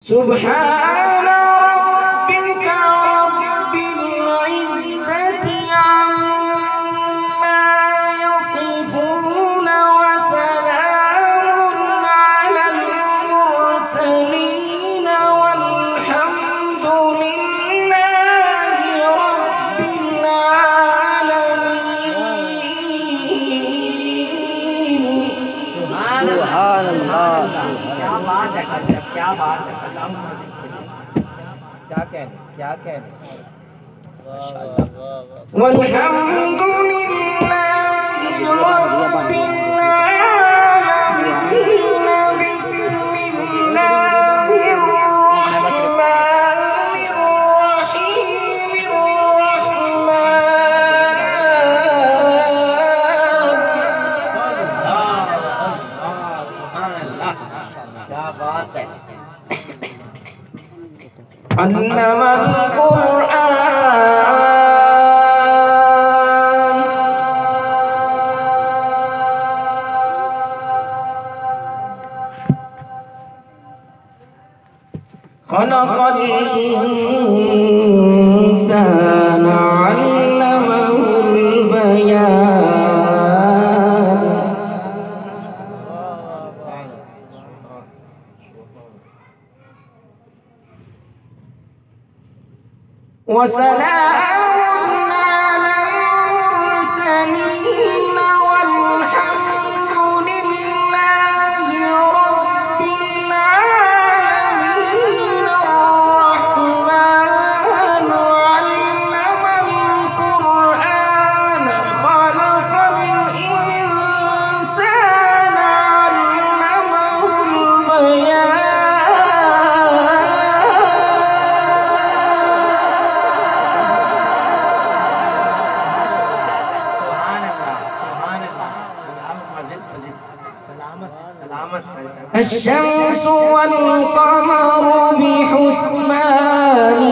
سبحان ربك رب العزة عما يصفون وسلام على المرسلين والحمد لله رب العالمين। سبحان الله। क्या बात है, क्या बात है, क्या कहने والحمد لله رب العالمين। بسم الله الرحمن الرحيم क्या बात है। علم القرآن خلق الإنسان علمه البيان وسلام على المرسلين والحمد لله رب العالمين الرحمن علم القرآن خلق الإنسان علمه البيان الشمس والقمر بحسبان